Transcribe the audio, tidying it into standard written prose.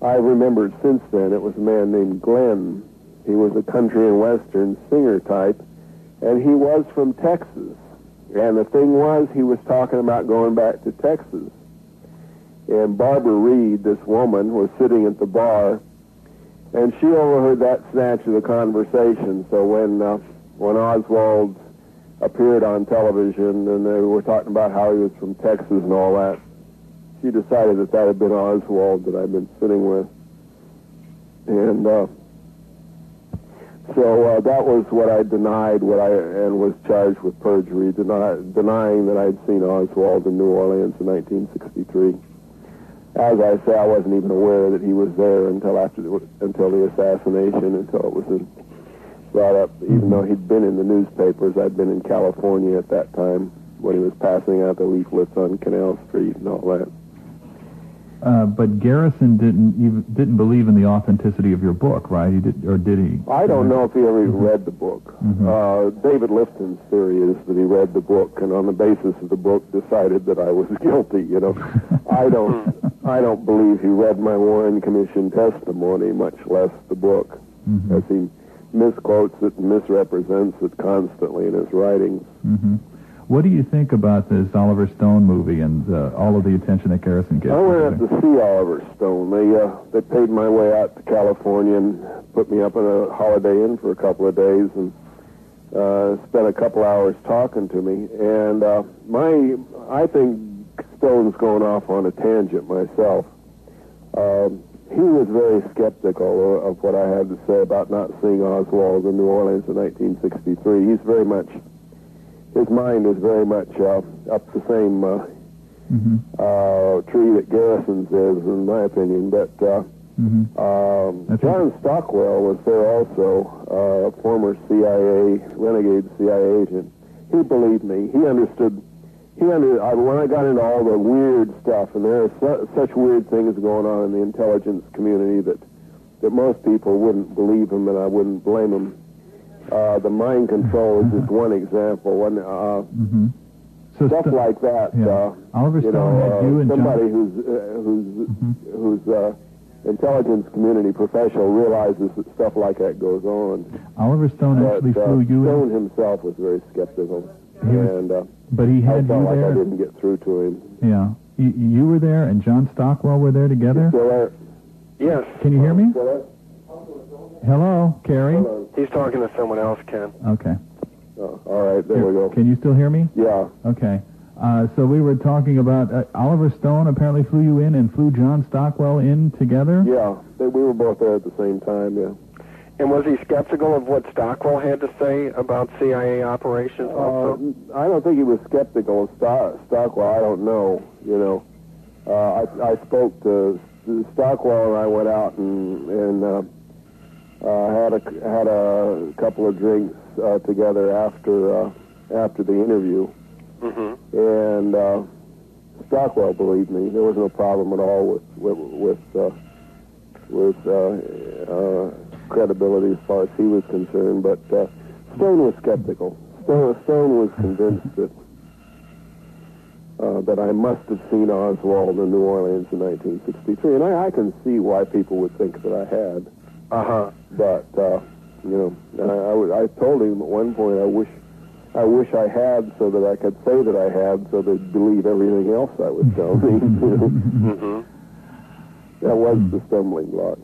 I remembered since then it was a man named Glenn. He was a country and western singer type, and he was from Texas. And the thing was, he was talking about going back to Texas. And Barbara Reed, this woman, was sitting at the bar, and she overheard that snatch of the conversation. So when Oswald appeared on television and they were talking about how he was from Texas and all that, she decided that that had been Oswald that I'd been sitting with. And so that was what I denied, and was charged with perjury, denying that I'd seen Oswald in New Orleans in 1963. As I say, I wasn't even aware that he was there until the assassination, until it was brought up. Even though he'd been in the newspapers, I'd been in California at that time when he was passing out the leaflets on Canal Street and all that. But Garrison didn't believe in the authenticity of your book, right? He did, or did he? I don't know if he ever even read the book. David Lifton's theory is that he read the book, and on the basis of the book decided that I was guilty. You know, I don't believe he read my Warren Commission testimony, much less the book, as he misquotes it and misrepresents it constantly in his writings. What do you think about this Oliver Stone movie and all of the attention that Garrison gets? I went out to see Oliver Stone. They paid my way out to California and put me up in a Holiday Inn for a couple of days and spent a couple hours talking to me. And I think Stone's going off on a tangent myself. He was very skeptical of what I had to say about not seeing Oswald in New Orleans in 1963. He's very much... His mind is very much up the same tree that Garrison's is, in my opinion. But John Stockwell was there also, a former renegade CIA agent. He believed me. He understood. When I got into all the weird stuff, and there are such weird things going on in the intelligence community that most people wouldn't believe him, and I wouldn't blame him. The mind control is just one example. So stuff like that. Oliver Stone had you and somebody who's intelligence community professional realizes that stuff like that goes on. Oliver Stone actually flew you in. Stone himself was very skeptical, but he had I felt you like there. I didn't get through to him. Yeah, you were there, and John Stockwell were there together. Still there? Yes. Can you hear me? Hello, Kerry? Hello. He's talking to someone else, Ken. Okay. Oh, all right, there we go. Can you still hear me? Yeah. Okay. So we were talking about Oliver Stone apparently flew you in and flew John Stockwell in together? Yeah, we were both there at the same time, yeah. And was he skeptical of what Stockwell had to say about CIA operations also? I don't think he was skeptical of Stockwell. I don't know, you know. I spoke to Stockwell, and I went out and had a couple of drinks together after the interview. And Stockwell believed me. There was no problem at all with credibility as far as he was concerned. But Stone was skeptical. Stone was convinced that I must have seen Oswald in New Orleans in 1963, and I can see why people would think that I had. But you know, I told him at one point, I wish I had, so that I could say that I had, so they'd believe everything else I would tell me. That was the stumbling block.